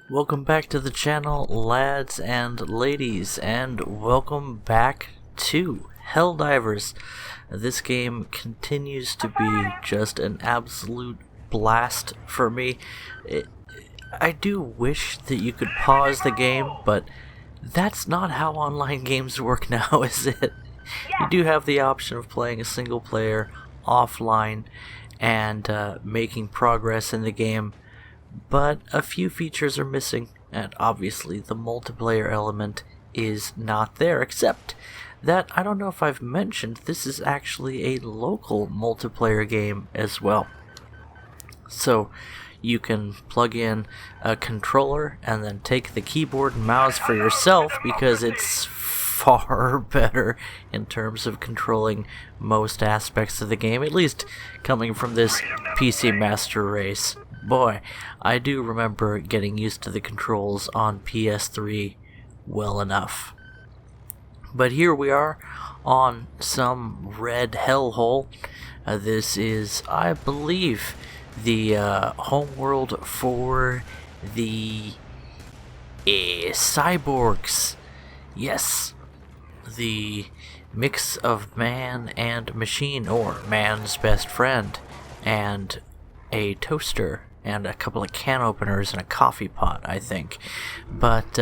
Welcome back to the channel, lads and ladies, and welcome back to Helldivers. This game continues to be just an absolute blast for me. I do wish that you could pause the game, but that's not how online games work now, is it? You do have the option of playing a single player offline and making progress in the game, but a few features are missing, and obviously the multiplayer element is not there, except that I don't know if I've mentioned this is actually a local multiplayer game as well. So you can plug in a controller and then take the keyboard and mouse for yourself, because it's far better in terms of controlling most aspects of the game, at least coming from this PC Master Race. Boy, I do remember getting used to the controls on PS3 well enough. But here we are on some red hellhole. This is, I believe, the homeworld for the cyborgs. Yes, the mix of man and machine, or man's best friend, and a toaster, and a couple of can openers and a coffee pot, I think. But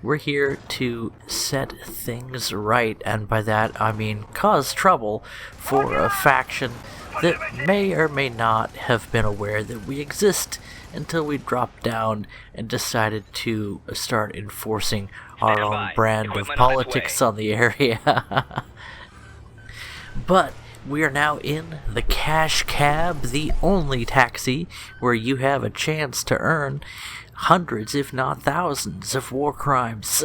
we're here to set things right, and by that I mean cause trouble for a faction that may or may not have been aware that we exist until we dropped down and decided to start enforcing our own brand of politics on the area. But we are now in the Cash Cab, the only taxi where you have a chance to earn hundreds, if not thousands, of war crimes.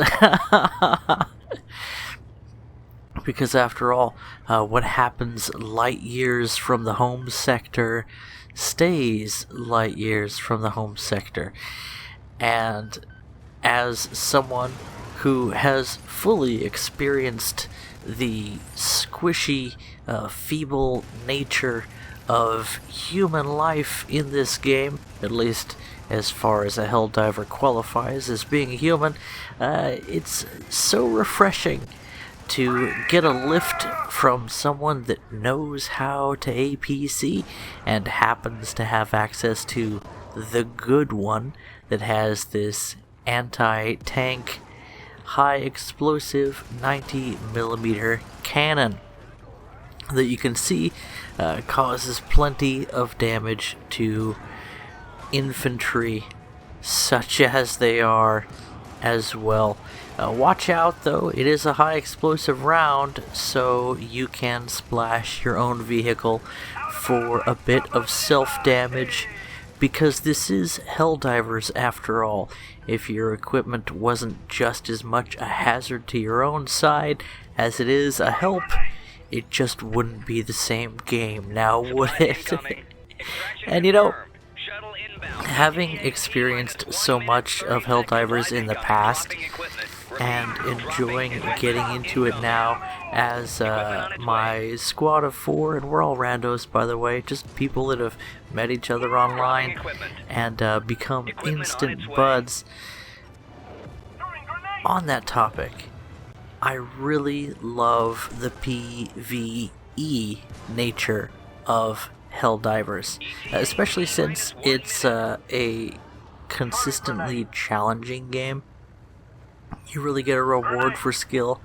Because after all, what happens light years from the home sector stays light years from the home sector. And as someone who has fully experienced the squishy, feeble nature of human life in this game, at least as far as a Helldiver qualifies as being a human, it's so refreshing to get a lift from someone that knows how to APC and happens to have access to the good one that has this anti-tank high explosive 90mm cannon that you can see causes plenty of damage to infantry, such as they are as well. Watch out though, it is a high explosive round, so you can splash your own vehicle for a bit of self-damage, because this is Helldivers after all. If your equipment wasn't just as much a hazard to your own side as it is a help, it just wouldn't be the same game now, would it? And you know, having experienced so much of Helldivers in the past and enjoying getting into it now as my squad of 4, and we're all randos, by the way, just people that have met each other online and become instant buds. On that topic, I really love the PvE nature of Helldivers, especially since it's a consistently challenging game. You really get a reward for skill.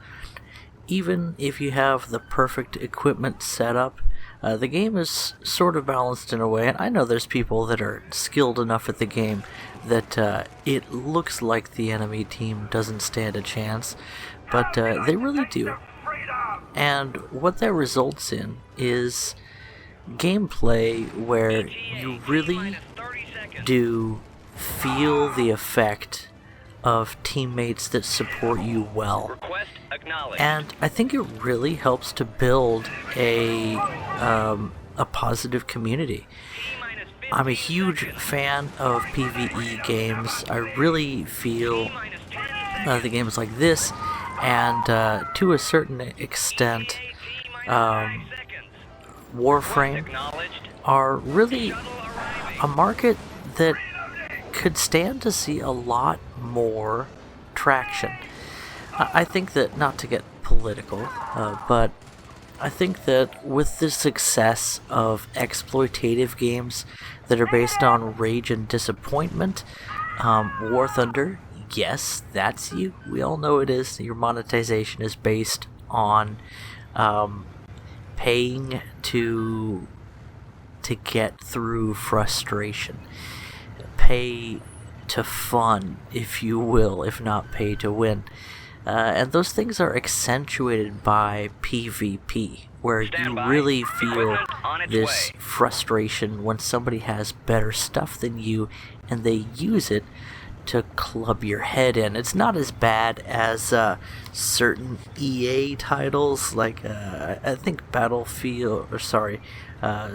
Even if you have the perfect equipment set up, the game is sort of balanced in a way, and I know there's people that are skilled enough at the game that it looks like the enemy team doesn't stand a chance, but they really do. And what that results in is gameplay where you really do feel the effect of teammates that support you well. And I think it really helps to build a positive community. I'm a huge fan of PvE games. I really feel the games like this, and to a certain extent, Warframe, are really a market that could stand to see a lot more traction. I think that, not to get political, but I think that with the success of exploitative games that are based on rage and disappointment, War Thunder, yes, that's you. We all know it is. Your monetization is based on paying to get through frustration. Pay to fun, if you will, if not pay to win. And those things are accentuated by PvP, where you really feel this frustration when somebody has better stuff than you and they use it to club your head in. It's not as bad as certain EA titles, like I think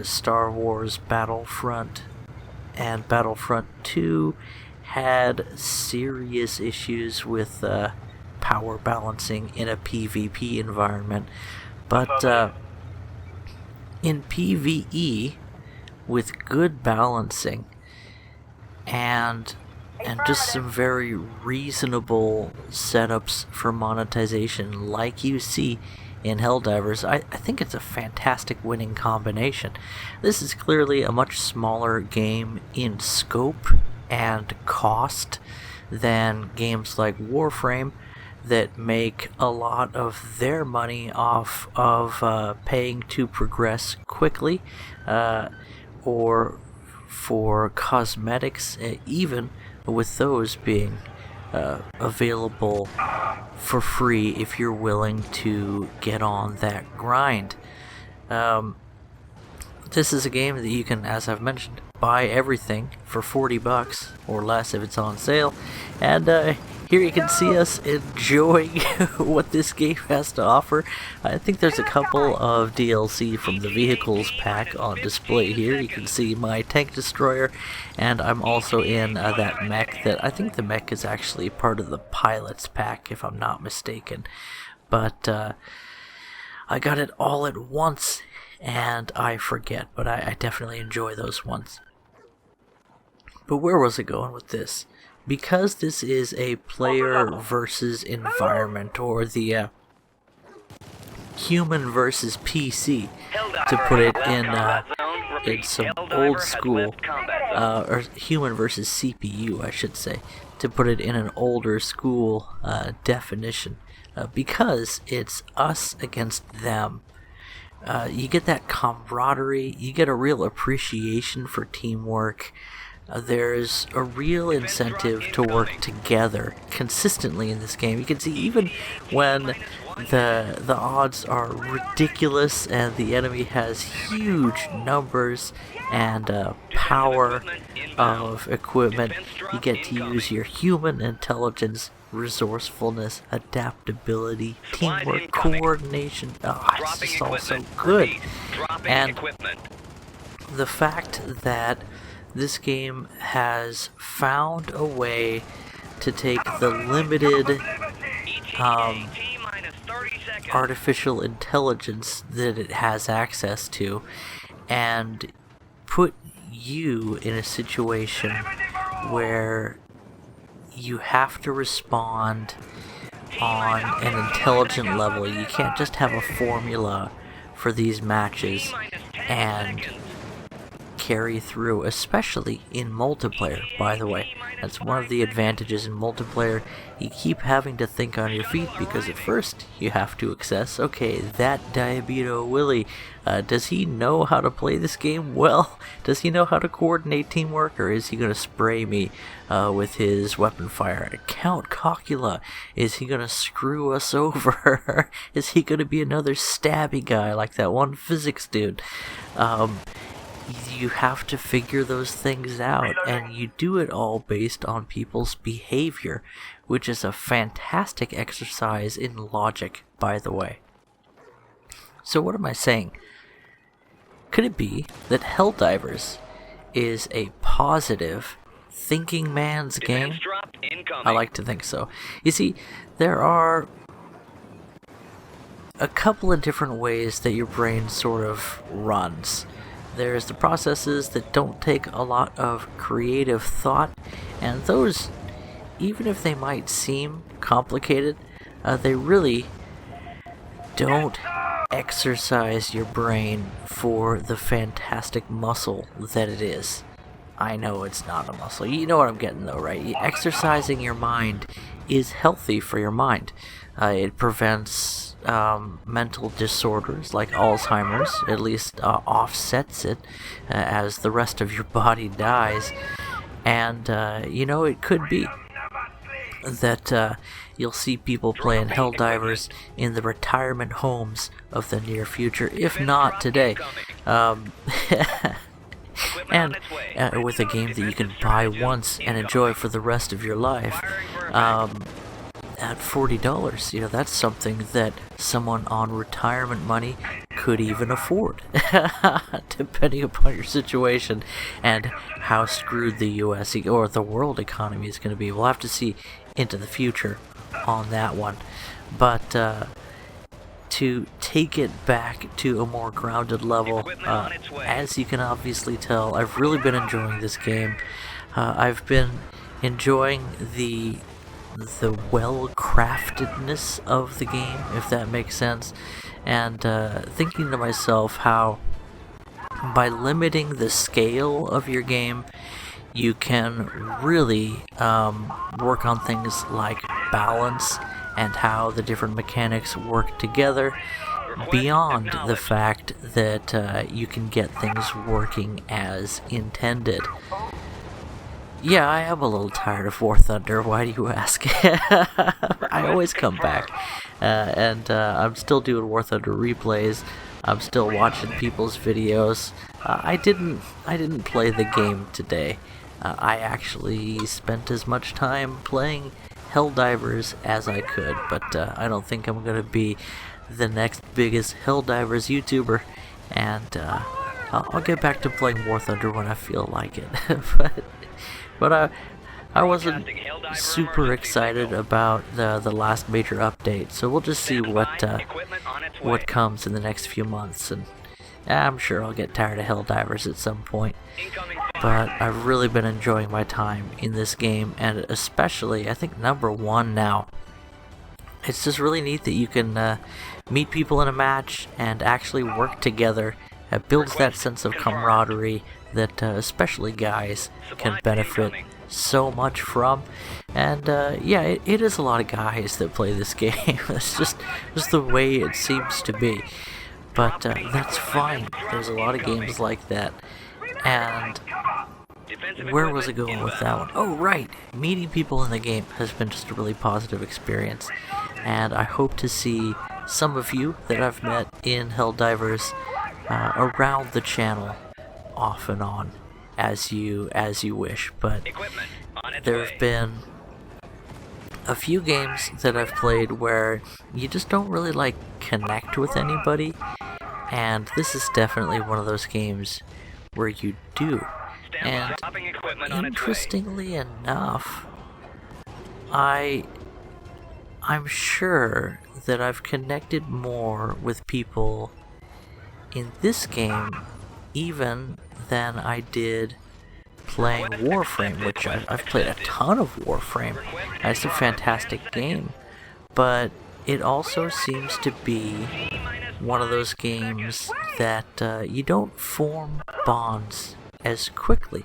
Star Wars Battlefront and Battlefront 2 had serious issues with power balancing in a PvP environment. But in PvE, with good balancing and just some very reasonable setups for monetization like you see in Helldivers, I think it's a fantastic winning combination. This is clearly a much smaller game in scope and cost than games like Warframe that make a lot of their money off of paying to progress quickly, or for cosmetics, even with those being available for free if you're willing to get on that grind. This is a game that you can, as I've mentioned, buy everything for $40 or less if it's on sale, and here you can see us enjoying what this game has to offer. I think there's a couple of DLC from the vehicles pack on display here. You can see my tank destroyer, and I'm also in that mech that I think the mech is actually part of the pilots pack, if I'm not mistaken. But I got it all at once, and I forget, but I definitely enjoy those ones. But where was it going with this? Because this is a player versus environment, or the human versus PC, to put it in some old school, or human versus CPU, I should say, to put it in an older school definition, because it's us against them. You get that camaraderie, you get a real appreciation for teamwork. There's a real incentive to work together consistently in this game. You can see even when the odds are ridiculous and the enemy has huge numbers and power of equipment, you get to use your human intelligence, resourcefulness, adaptability, teamwork, coordination. It's just all so good. And the fact that this game has found a way to take the limited artificial intelligence that it has access to and put you in a situation where you have to respond on an intelligent level. You can't just have a formula for these matches and carry through, especially in multiplayer, by the way. That's one of the advantages in multiplayer. You keep having to think on your feet, because at first you have to assess, okay, that Diabeto Willie, does he know how to play this game well? Does he know how to coordinate teamwork, or is he going to spray me with his weapon fire? Count Cocula, is he going to screw us over? Is he going to be another stabby guy like that one physics dude? You have to figure those things out, and you do it all based on people's behavior, which is a fantastic exercise in logic, by the way. So what am I saying? Could it be that Helldivers is a positive thinking man's game? I like to think so. You see, there are a couple of different ways that your brain sort of runs. There's the processes that don't take a lot of creative thought, and those, even if they might seem complicated, they really don't exercise your brain for the fantastic muscle that it is. I know it's not a muscle. You know what I'm getting though, right? Exercising your mind is healthy for your mind. It prevents mental disorders like Alzheimer's, at least offsets it as the rest of your body dies. And, it could be that you'll see people playing Helldivers in the retirement homes of the near future, if not today. And with a game that you can buy once and enjoy for the rest of your life. At $40, that's something that someone on retirement money could even afford, depending upon your situation and how screwed the U.S. or the world economy is going to be. We'll have to see into the future on that one. But to take it back to a more grounded level, as you can obviously tell, I've really been enjoying this game. I've been enjoying the well-craftedness of the game, if that makes sense, and thinking to myself how by limiting the scale of your game, you can really work on things like balance and how the different mechanics work together, beyond the fact that you can get things working as intended. Yeah, I am a little tired of War Thunder, why do you ask? I always come back, and I'm still doing War Thunder replays. I'm still watching people's videos. I didn't play the game today. I actually spent as much time playing Helldivers as I could, but I don't think I'm going to be the next biggest Helldivers YouTuber, and I'll get back to playing War Thunder when I feel like it. But I wasn't super excited about the last major update, so we'll just see what comes in the next few months, and I'm sure I'll get tired of Helldivers at some point. But I've really been enjoying my time in this game, and especially, I think, number one now. It's just really neat that you can meet people in a match and actually work together. It builds that sense of camaraderie that especially guys can benefit so much from. And it is a lot of guys that play this game. It's just the way it seems to be. But that's fine. There's a lot of games like that. And where was I going with that one? Oh, right! Meeting people in the game has been just a really positive experience. And I hope to see some of you that I've met in Helldivers around the channel off and on as you wish. But there have been a few games that I've played where you just don't really connect with anybody, and this is definitely one of those games where you do. And interestingly enough, I'm sure that I've connected more with people in this game even than I did playing Warframe, which I've played a ton of Warframe. It's a fantastic game, but it also seems to be one of those games that you don't form bonds as quickly.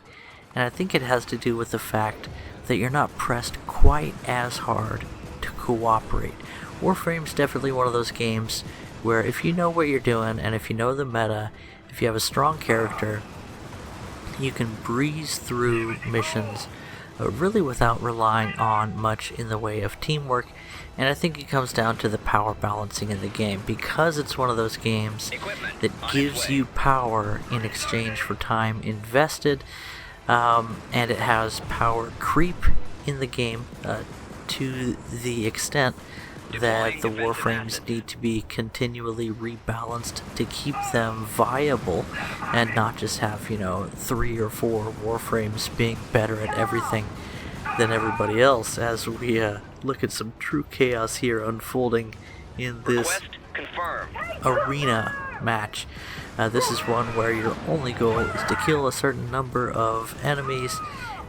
And I think it has to do with the fact that you're not pressed quite as hard to cooperate. Warframe's definitely one of those games where if you know what you're doing, and if you know the meta, if you have a strong character, you can breeze through missions really without relying on much in the way of teamwork. And I think it comes down to the power balancing in the game, because it's one of those games that gives you power in exchange for time invested, and it has power creep in the game to the extent that the Warframes need to be continually rebalanced to keep them viable, and not just have, 3 or 4 Warframes being better at everything than everybody else, as we look at some true chaos here unfolding in this arena match. This is one where your only goal is to kill a certain number of enemies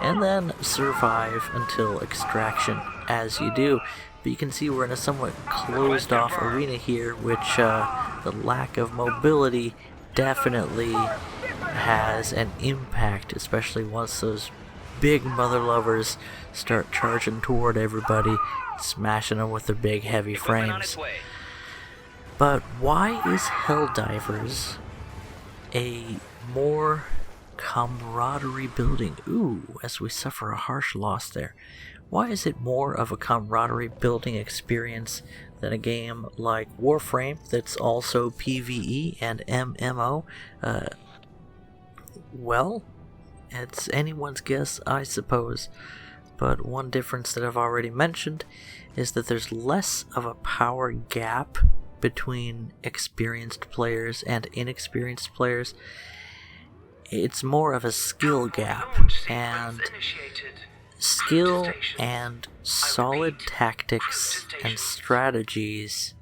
and then survive until extraction as you do. But you can see we're in a somewhat closed off arena here, which the lack of mobility definitely has an impact, especially once those big mother lovers start charging toward everybody, smashing them with their big heavy frames. But why is Helldivers a more camaraderie building? Ooh, as we suffer a harsh loss there. Why is it more of a camaraderie building experience than a game like Warframe that's also PvE and MMO? Well, it's anyone's guess, I suppose. But one difference that I've already mentioned is that there's less of a power gap between experienced players and inexperienced players. It's more of a skill gap, and skill and solid tactics and strategies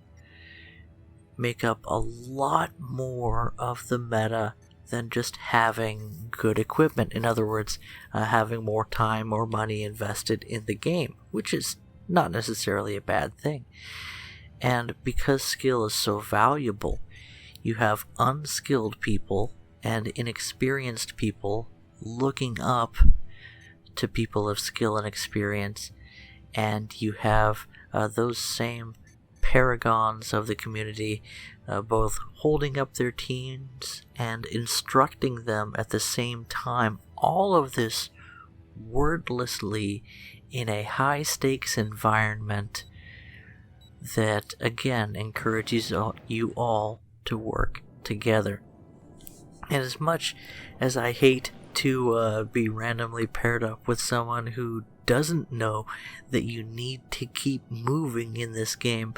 make up a lot more of the meta than just having good equipment. In other words, having more time or money invested in the game, which is not necessarily a bad thing. And because skill is so valuable, you have unskilled people and inexperienced people looking up to people of skill and experience, and you have those same paragons of the community both holding up their teams and instructing them at the same time. All of this wordlessly in a high stakes environment that again encourages you all to work together. And as much as I hate to be randomly paired up with someone who doesn't know that you need to keep moving in this game,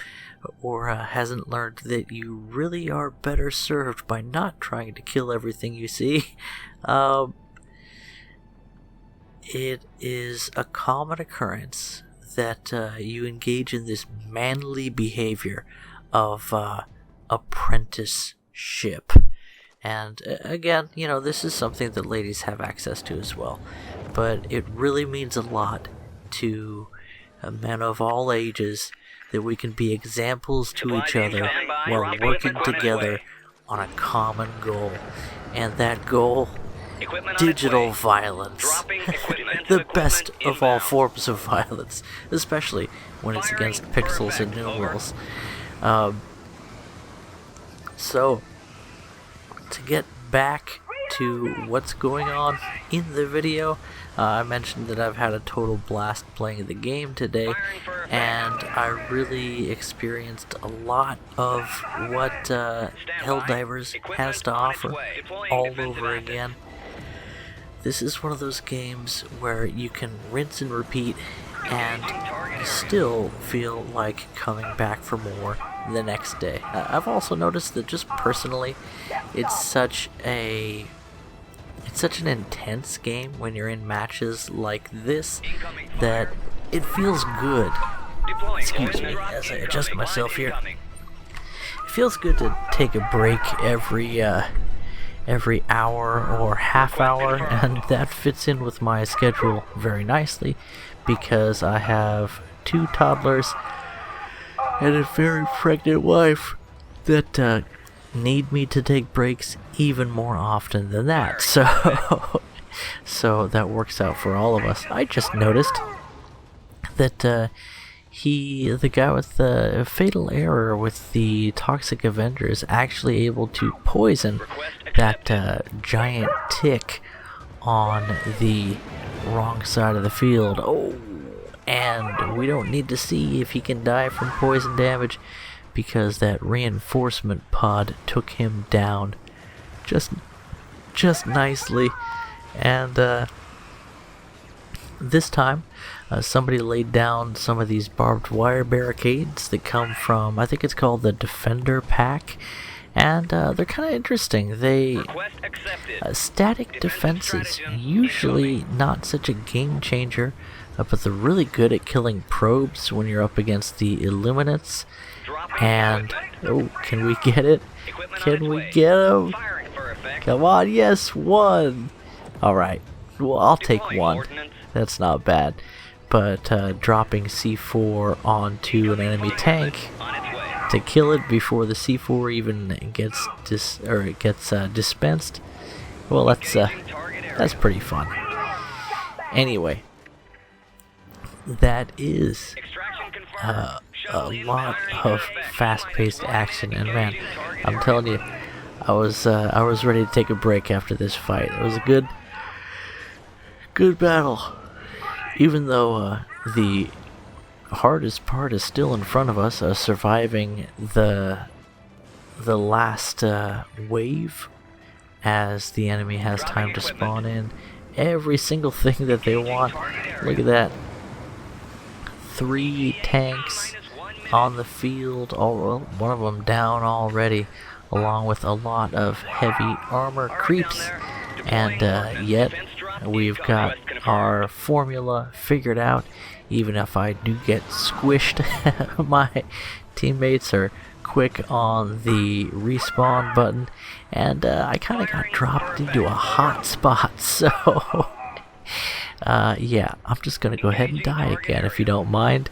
or hasn't learned that you really are better served by not trying to kill everything you see, it is a common occurrence that you engage in this manly behavior of apprenticeship. And again, you know, this is something that ladies have access to as well. But it really means a lot to men of all ages that we can be examples to each other while working together on a common goal. And that goal, digital violence. The best of all forms of violence, especially when it's against pixels and numerals. So, to get back to what's going on in the video, I mentioned that I've had a total blast playing the game today, and I really experienced a lot of what Helldivers has to offer all over again. This is one of those games where you can rinse and repeat and you still feel like coming back for more the next day. I've also noticed that just personally, it's such an intense game when you're in matches like this that it feels good. Excuse me as I adjust myself here. It feels good to take a break every hour or half hour, and that fits in with my schedule very nicely because I have 2 toddlers and a very pregnant wife that need me to take breaks even more often than that. So that works out for all of us. I just noticed that the guy with the fatal error with the Toxic Avenger is actually able to poison that giant tick on the wrong side of the field. Oh, and we don't need to see if he can die from poison damage because that reinforcement pod took him down just nicely. And this time somebody laid down some of these barbed wire barricades that come from, I think it's called the Defender Pack, and they're kind of interesting. They static defenses, usually not such a game changer, but they're really good at killing probes when you're up against the Illuminates. And, oh, can we get it? Can we get him? Come on, yes, one! Alright, well, I'll take one. That's not bad. But dropping C4 onto an enemy tank to kill it before the C4 even gets dispensed, well, that's pretty fun. Anyway, that is a lot of fast-paced action, and man, I'm telling you, I was ready to take a break after this fight. It was a good battle, even though the hardest part is still in front of us, surviving the last wave as the enemy has time to spawn in every single thing that they want. Look at that. 3 tanks on the field, well, one of them down already, along with a lot of heavy armor creeps, and yet we've got our formula figured out. Even if I do get squished, my teammates are quick on the respawn button, and I kind of got dropped into a hot spot, so yeah, I'm just gonna go ahead and die again if you don't mind.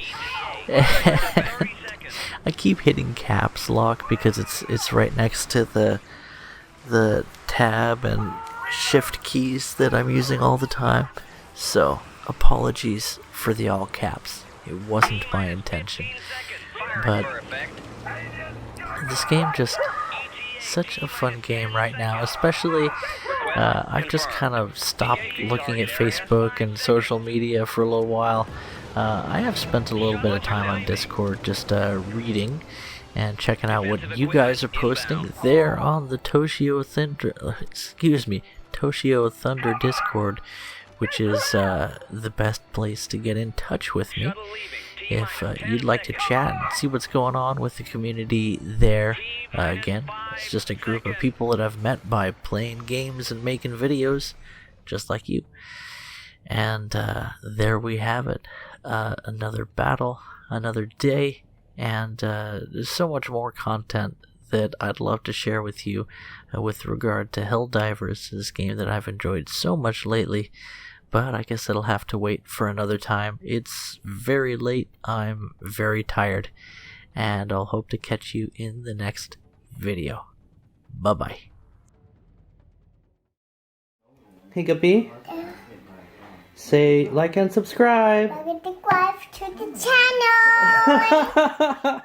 I keep hitting caps lock because it's right next to the tab and shift keys that I'm using all the time, so apologies for the all caps. It wasn't my intention, but this game just such a fun game right now. Especially I've just kind of stopped looking at Facebook and social media for a little while. I have spent a little bit of time on Discord just reading and checking out what you guys are posting there on the Toshio Thunder Discord, which is the best place to get in touch with me. If you'd like to chat and see what's going on with the community there, again, it's just a group of people that I've met by playing games and making videos, just like you. And there we have it. Another battle, another day, and there's so much more content that I'd love to share with you with regard to Helldivers, this game that I've enjoyed so much lately. But I guess it'll have to wait for another time. It's very late, I'm very tired, and I'll hope to catch you in the next video. Bye-bye. Hey, Guppy. Say like and subscribe. Subscribe to the channel.